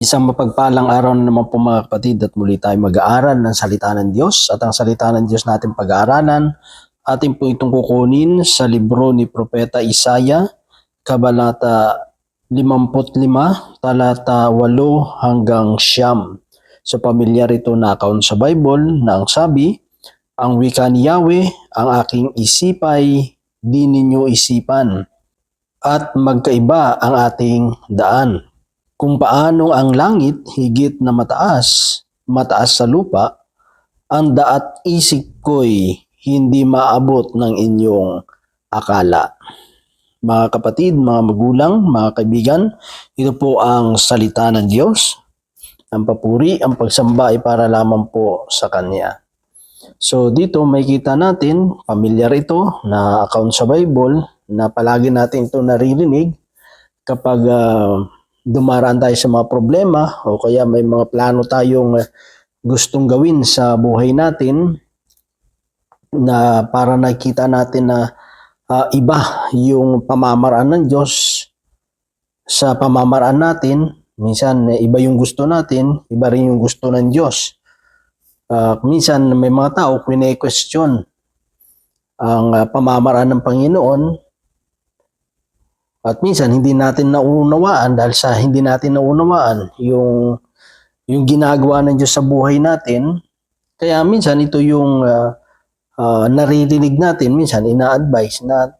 Isang mapagpalang araw na naman po mga kapatid at muli tayo mag-aaral ng salita ng Diyos at ang salita ng Diyos natin pag-aaralan atin po itong kukunin sa libro ni Propeta Isaya, Kabanata 55, talata 8 hanggang 9. So pamilyar ito na account sa Bible na ang sabi, ang wika ni Yahweh, ang aking isipay, di ninyo isipan, at magkaiba ang ating daan. Kung paano ang langit higit na mataas, mataas sa lupa, ang daat isip ko'y hindi maabot ng inyong akala. Mga kapatid, mga magulang, mga kaibigan, ito po ang salita ng Diyos. Ang papuri, ang pagsamba ay para lamang po sa Kanya. So dito may kita natin, pamilyar ito na account sa Bible na palagi natin ito naririnig kapag dumaraan tayo sa mga problema o kaya may mga plano tayong gustong gawin sa buhay natin na para nakita natin na iba yung pamamaraan ng Diyos sa pamamaraan natin. Minsan iba yung gusto natin, iba rin yung gusto ng Diyos. Minsan may mga tao kwine-question ang pamamaraan ng Panginoon. At minsan hindi natin naunawaan dahil sa hindi natin naunawaan yung ginagawa ng Diyos sa buhay natin. Kaya minsan ito yung naririnig natin, minsan ina-advise na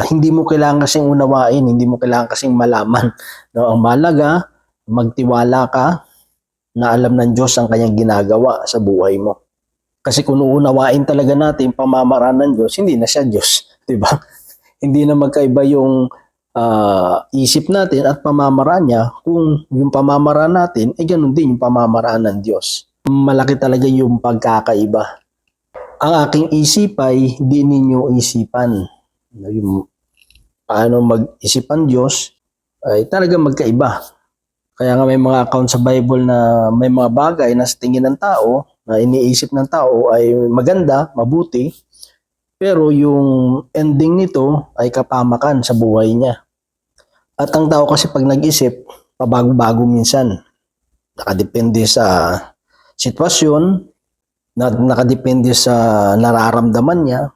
hindi mo kailangan kasing unawain, hindi mo kailangan kasing malaman. No, ang mahalaga, magtiwala ka na alam ng Diyos ang kanyang ginagawa sa buhay mo. Kasi kung uunawain talaga natin pamamaraan ng Diyos, hindi na siya Diyos, 'di ba? Hindi na magkaiba yung isip natin at pamamaraan niya kung yung pamamaraan natin ay ganun din yung pamamaraan ng Diyos. Malaki talaga yung pagkakaiba. Ang aking isip ay di ninyo isipan. Yung paano mag-isip ang Diyos ay talaga magkaiba. Kaya nga may mga account sa Bible na may mga bagay na sa tingin ng tao, na iniisip ng tao ay maganda, mabuti, pero yung ending nito ay kapamakan sa buhay niya. At ang tao kasi pag nag-isip, pabago-bago minsan. Nakadepende sa sitwasyon, nakadepende sa nararamdaman niya,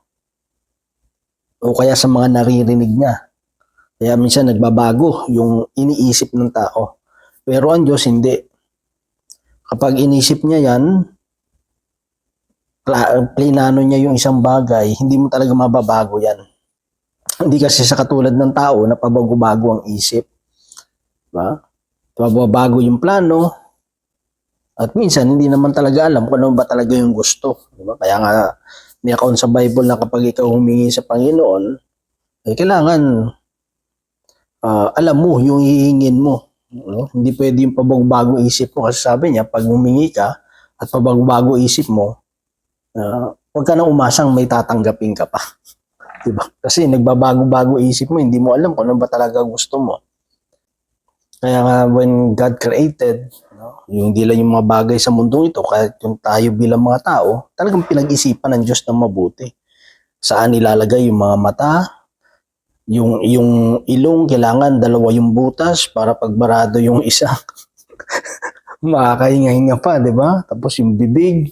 o kaya sa mga naririnig niya. Kaya minsan nagbabago yung iniisip ng tao. Pero ang Diyos hindi. Kapag inisip niya yan, plinano niya yung isang bagay, hindi mo talaga mababago yan. Hindi kasi sa katulad ng tao na pabago-bago ang isip. Diba? Pabago yung plano at minsan hindi naman talaga alam kung ano ba talaga yung gusto. Diba? Kaya nga may account sa Bible na kapag ikaw humingi sa Panginoon, ay kailangan alam mo yung hihingin mo. No? Hindi pwede yung pabago-bago isip mo kasi sabi niya pag humingi ka at pabago-bago isip mo, huwag ka nang umasang may tatanggapin ka pa. Diba? Kasi nagbabago-bago isip mo, hindi mo alam kung ano ba talaga gusto mo. Kaya nga when God created, yung hindi lang yung mga bagay sa mundong ito, kahit yung tayo bilang mga tao, talagang pinag-isipan ng Diyos na mabuti. Saan ilalagay yung mga mata, yung ilong, kailangan dalawa yung butas para pagbarado yung isa. Makakahinga-hinga pa, di ba? Tapos yung bibig,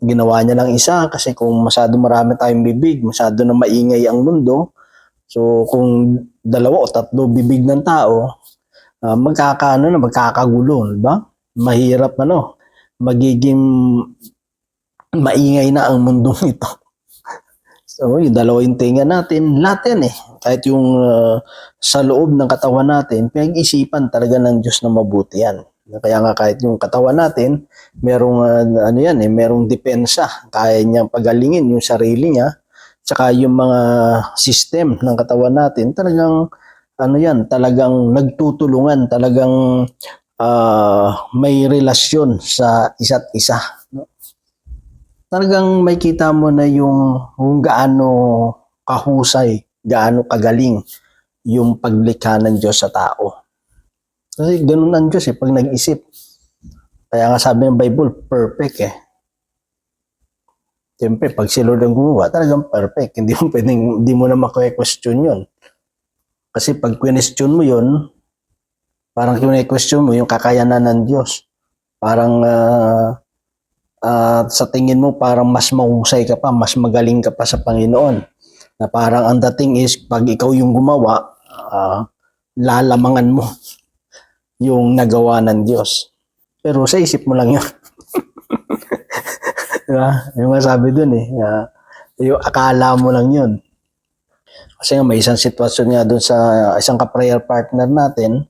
ginawa niya lang isa kasi kung masyado marami tayong bibig, masyado na maingay ang mundo. So kung dalawa o tatlo bibig ng tao, magkakagulo, di ba? Mahirap magiging maingay na ang mundong ito. So yung dalawa yung tinga natin, lahat yan Kahit yung sa loob ng katawan natin, pinag-isipan talaga ng Diyos na mabuti yan. Kaya nga kahit yung katawan natin, merong merong depensa, kaya niyang pagalingin yung sarili niya, tsaka yung mga system ng katawan natin, talagang talagang nagtutulungan, talagang may relasyon sa isa't isa. Talagang may kita mo na yung gaano kahusay, gaano kagaling yung paglikha ng Diyos sa tao. Kasi ganun ang Diyos pag nag-isip. Kaya nga sabi ng Bible, perfect Siyempre, pag si Lord ang gumawa, talagang perfect. Hindi mo na maka-question yun. Kasi pag question mo yun, Parang kine-question mo yung kakayanan ng Diyos. Parang sa tingin mo parang mas mahusay ka pa, mas magaling ka pa sa Panginoon. Na parang ang dating is pag ikaw yung gumawa, lalamangan mo yung nagawa ng Diyos. Pero sa isip mo lang yun. Diba? Yung masabi dun yung akala mo lang yun. Kasi nga may isang sitwasyon nga dun sa isang ka-prayer partner natin,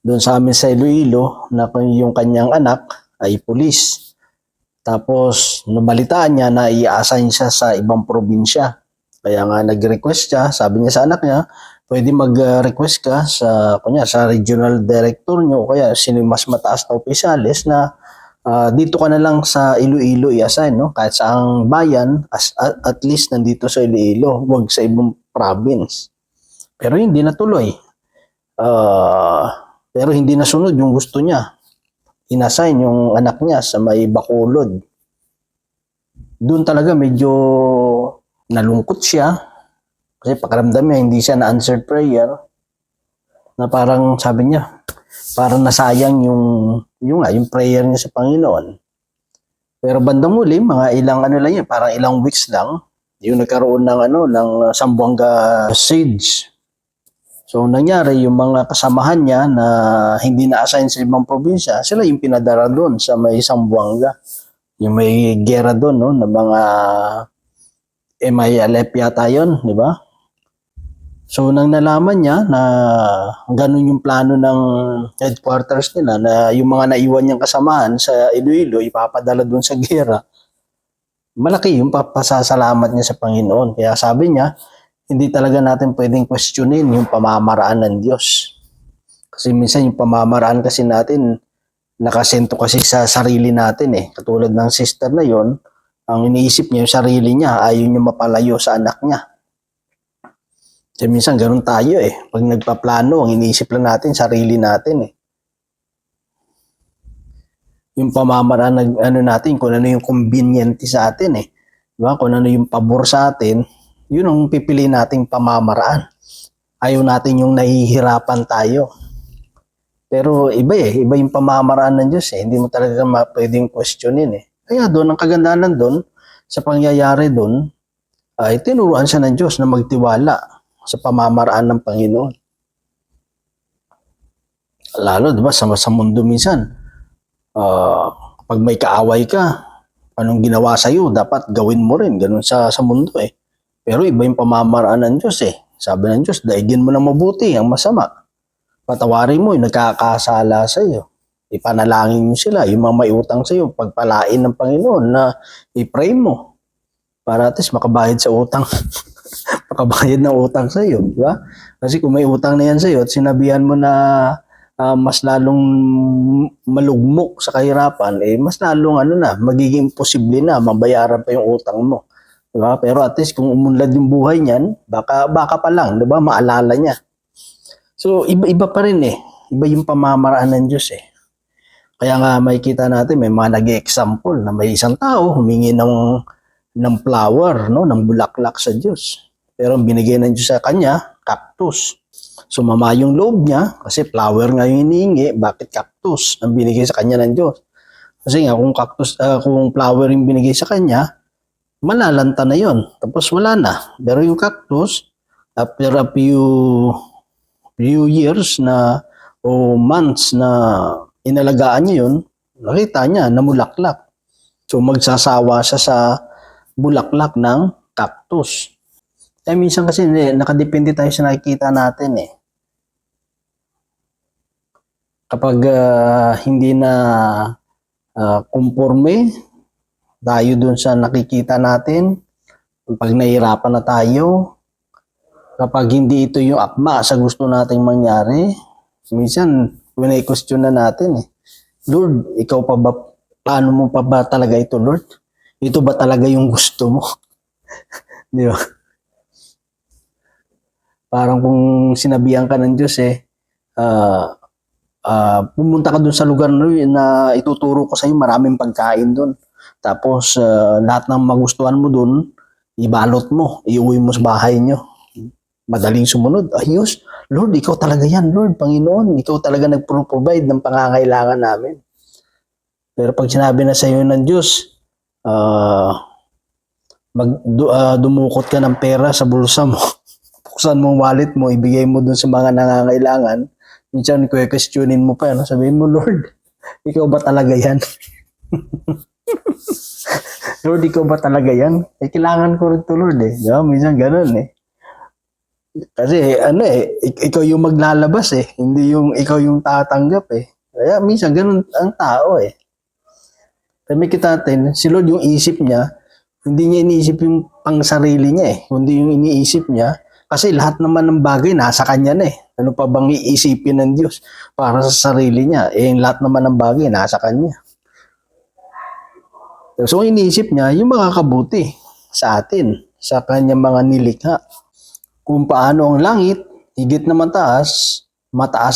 dun sa amin sa Iloilo, na yung kanyang anak ay pulis. Tapos, nabalitaan niya na i-assign siya sa ibang probinsya. Kaya nga nag-request siya, sabi niya sa anak niya, pwede mag-request ka sa regional director niyo o kaya sino mas mataas na opisyalis na dito ka na lang sa Iloilo i-assign, no? Kahit sa ang bayan, at least nandito sa Iloilo, huwag sa ibang province. Pero hindi natuloy. Pero hindi nasunod yung gusto niya. Inassign yung anak niya sa may Bacolod. Doon talaga medyo nalungkot siya kasi pakiramdam niya hindi siya na-answered prayer, na parang sabi niya parang nasayang yung prayer niya sa Panginoon. Pero bandang muli, mga ilang lang yan, parang ilang weeks lang, yung nagkaroon ng Zamboanga siege. So nangyari yung mga kasamahan niya na hindi na-assign sa ibang probinsya, sila yung pinadala doon sa may Zamboanga. Yung may gera doon, no, na mga MILF yata yun, di ba? So nang nalaman niya na ganun yung plano ng headquarters nila, na yung mga naiwan niyang kasamahan sa Iloilo ipapadala doon sa gera, malaki yung pasasalamat niya sa Panginoon. Kaya sabi niya, hindi talaga natin pwedeng questionin yung pamamaraan ng Diyos. Kasi minsan yung pamamaraan kasi natin, nakasento kasi sa sarili natin eh. Katulad ng sister na yon, ang iniisip niya yung sarili niya, ayaw niya mapalayo sa anak niya. Kasi minsan ganun tayo eh. Pag nagpaplano, ang iniisip lang natin, sarili natin eh. Yung pamamaraan natin, kung ano yung convenient sa atin eh. Diba? Kung ano yung pabor sa atin, yun ang pipili nating pamamaraan. Ayaw natin yung nahihirapan tayo. Pero iba yung pamamaraan ng Diyos eh. Hindi mo talaga pwedeng questionin eh. Kaya doon, ang kagandahan doon, sa pangyayari doon, ay tinuruan siya ng Diyos na magtiwala sa pamamaraan ng Panginoon. Lalo, diba, sa mundo minsan, pag may kaaway ka, anong ginawa sa'yo, dapat gawin mo rin. Ganun sa mundo eh. Pero iba yung pamamaraan ng Diyos eh. Sabi ng Diyos, daigin mo na mabuti ang masama. Patawarin mo yung nagkakasala sa iyo. Ipanalangin mo sila, yung mga may utang sa iyo, pagpalain ng Panginoon na i-pray mo para at least makabayad sa utang. Makabayad ng utang sa iyo, di ba? Kasi kung may utang na yan sa iyo at sinabihan mo na mas lalong malugmok sa kahirapan, mas lalong magiging posible na mabayaran pa yung utang mo. Diba? Pero at least kung umunlad yung buhay niyan, baka pa lang, diba? Maalala niya. So, iba pa rin eh. Iba yung pamamaraan ng Diyos eh. Kaya nga makikita natin, may mga nag-example na may isang tao humingi ng flower, no? Ng bulaklak sa Diyos. Pero ang binigay ng Diyos sa kanya, cactus. Sumama yung loob niya, kasi flower nga yung hinihingi, bakit cactus ang binigay sa kanya ng Diyos? Kasi nga, kung flower yung binigay sa kanya, malalanta na yon, tapos wala na. Pero yung cactus, after a few years na o months na inalagaan niya yun, nakita niya namulaklak. So magsasawa siya sa bulaklak ng cactus. Minsan kasi nakadepende tayo sa nakikita natin eh. Kapag hindi na conforme tayo dun sa nakikita natin, pag nahihirapan na tayo, kapag hindi ito yung akma sa gusto nating mangyari, minsan question na natin eh, Lord, ikaw pa ba, paano mo pa ba talaga ito, Lord? Ito ba talaga yung gusto mo? Di ba? Parang kung sinabihan ka ng Diyos pumunta ka dun sa lugar na ituturo ko sa iyo, maraming pagkain dun. Tapos, lahat ng magustuhan mo dun, ibalot mo, iuwi mo sa bahay nyo. madaling sumunod. Ayos, Lord, ikaw talaga yan, Lord, Panginoon, ikaw talaga nag-provide ng pangangailangan namin. Pero pag sinabi na sa iyo ng Diyos, dumukot ka ng pera sa bulsa mo, buksan mo ang wallet mo, ibigay mo dun sa mga nangangailangan, minsan questionin mo pa, sabihin mo, Lord, ikaw ba talaga yan? Lord, ikaw ba talaga yan? Kailangan ko rin to, Lord eh. Diba? Minsan ganun eh. Kasi ikaw yung maglalabas eh, hindi yung ikaw yung tatanggap eh. Kaya minsan ganun ang tao eh. Sabi kita natin, si Lord yung isip niya, hindi niya iniisip yung pang sarili niya eh, kundi yung iniisip niya, kasi lahat naman ng bagay nasa kanya na eh. Ano pa bang iisipin ng Diyos para sa sarili niya? Lahat naman ng bagay nasa kanya. So, iniisip niya yung makakabuti sa atin, sa kanyang mga nilikha. Kung paano ang langit, higit na mataas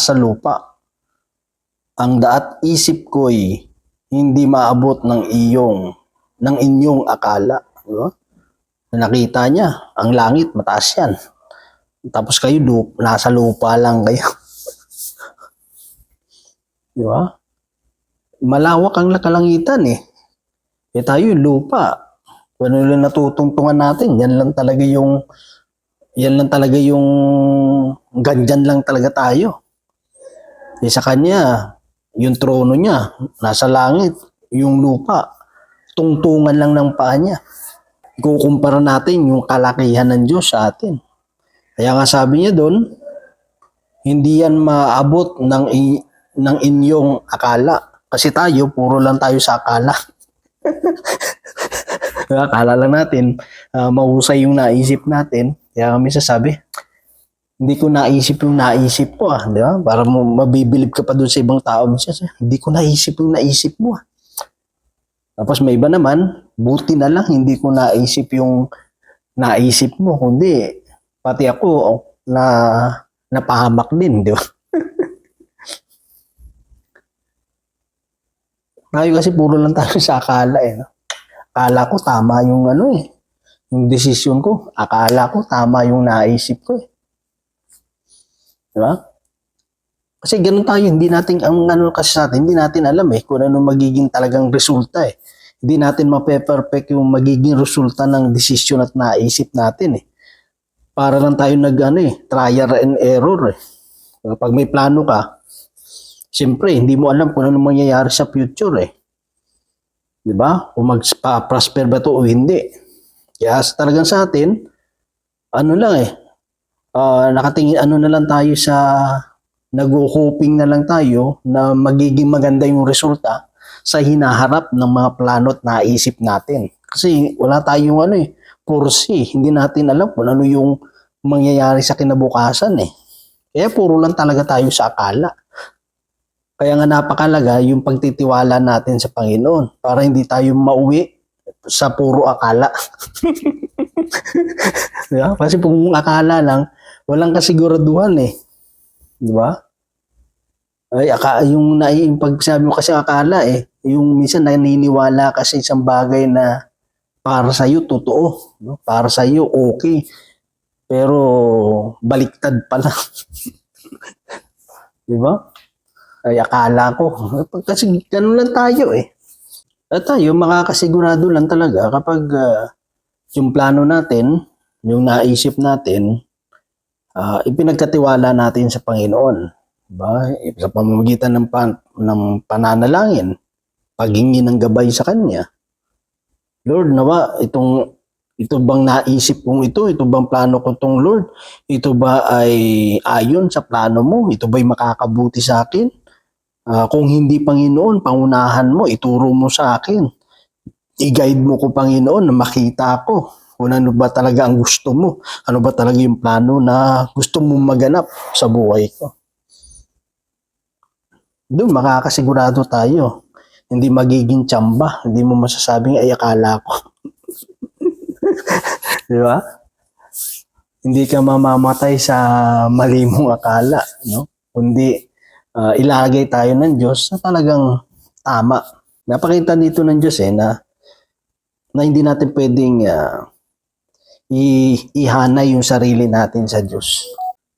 sa lupa. Ang daat isip ko'y hindi maabot ng inyong akala. Diba? Nakita niya, ang langit, mataas yan. Tapos kayo, nasa lupa lang kayo. Diba? Malawak ang kalangitan eh. Tayo, lupa. Ano lang natutungtungan natin, yan lang talaga yung ganyan lang talaga tayo. Sa kanya, yung trono niya, nasa langit, yung lupa, tungtungan lang ng paa niya. Ikukumpara natin yung kalakihan ng Diyos sa atin. Kaya nga sabi niya doon, hindi yan maabot ng inyong akala. Kasi tayo, puro lang tayo sa akala. Akala lang natin, mahusay yung naisip natin. Kaya kami sasabi, hindi ko naisip yung naisip ko di ba? Para mabibilib ka pa doon sa ibang tao. Hindi ko naisip yung naisip mo Tapos may iba naman, buti na lang hindi ko naisip yung naisip mo, kundi pati ako na napahamak din, di ba? Tayo kasi puro lang tayo sa akala no? Akala ko tama yung yung desisyon ko. Akala ko tama yung naisip ko Diba? Kasi ganun tayo, hindi natin, kasi sa atin, hindi natin alam kung ano magiging talagang resulta Hindi natin mape-perfect yung magiging resulta ng desisyon at naisip natin Para lang tayo trial and error Pag may plano ka, siyempre, hindi mo alam kung ano mangyayari sa future Diba? Kung mag-prosper ba to o hindi. Kaya talagang sa atin, nakatingin na lang tayo sa nag-hoping na lang tayo na magiging maganda yung resulta sa hinaharap ng mga plano at naisip natin. Kasi wala tayong kursi. Hindi natin alam kung ano yung mangyayari sa kinabukasan Kaya puro lang talaga tayo sa akala. Kaya nga napakalaga yung pagtitiwala natin sa Panginoon para hindi tayo mauwi sa puro akala. Diba? Kasi kung akala lang, walang kasiguraduhan Di ba? Yung pagsabi mo kasi akala yung minsan naniniwala kasi isang bagay na para sa iyo totoo, no? Para sa iyo okay. Pero baliktad pala. Di ba? Akala ko. Kasi ganun lang tayo At tayo makakasigurado lang talaga kapag yung plano natin, yung naisip natin, ipinagkatiwala natin sa Panginoon. Diba? Sa pamamagitan ng pananalangin, paghingi ng gabay sa Kanya. Lord, nawa, ito bang naisip kong ito bang plano ko itong Lord? Ito ba ay ayon sa plano mo? Ito ba'y makakabuti sa akin? Kung hindi, Panginoon, pangunahan mo, ituro mo sa akin. I-guide mo ko, Panginoon, na makita ko kung ano ba talaga ang gusto mo. Ano ba talaga yung plano na gusto mong maganap sa buhay ko. Doon makakasigurado tayo. Hindi magiging tsamba. Hindi mo masasabing ay akala ko. Di ba? Hindi ka mamamatay sa mali mong akala. No? Kundi ilagay tayo ng Diyos na talagang tama. Napakita dito ng Diyos na hindi natin pwedeng ihanay yung sarili natin sa Diyos.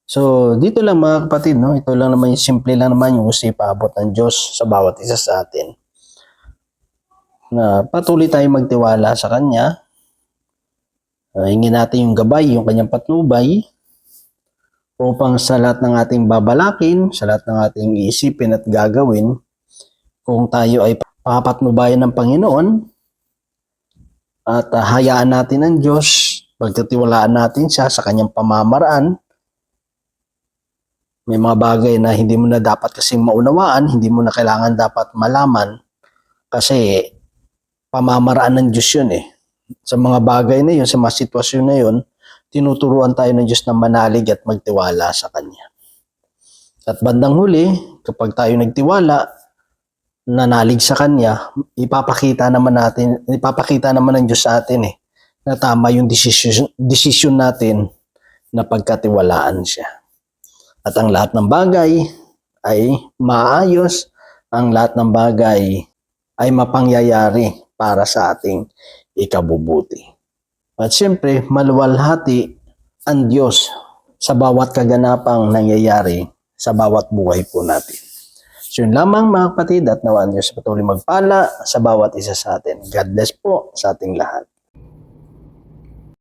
So, dito lang mga kapatid, no? Ito lang naman, simple lang naman yung ipaabot ng Diyos sa bawat isa sa atin. Na patuloy tayong magtiwala sa Kanya. Hingin natin yung gabay, yung Kanyang patnubay, upang sa lahat ng ating babalakin, sa lahat ng ating iisipin at gagawin, kung tayo ay papatnubayan ng Panginoon, at hayaan natin ang Diyos, pagtitiwalaan natin siya sa Kanyang pamamaraan. May mga bagay na hindi mo na dapat kasing maunawaan, hindi mo na kailangan dapat malaman, kasi pamamaraan ng Diyos yun eh. Sa mga bagay na yun, sa mga sitwasyon na yun, tinuturuan tayo ng Diyos na manalig at magtiwala sa Kanya. At bandang huli, kapag tayo nagtiwala, nanalig sa Kanya, ipapakita naman ng Diyos sa atin eh, na tama yung desisyon natin na pagkatiwalaan siya. At ang lahat ng bagay ay maayos, ang lahat ng bagay ay mapangyayari para sa ating ikabubuti. At siyempre, maluwalhati ang Diyos sa bawat kaganapang nangyayari sa bawat buhay po natin. So yun lamang mga kapatid, at nawaan Diyos patuloy magpala sa bawat isa sa atin. God bless po sa ating lahat.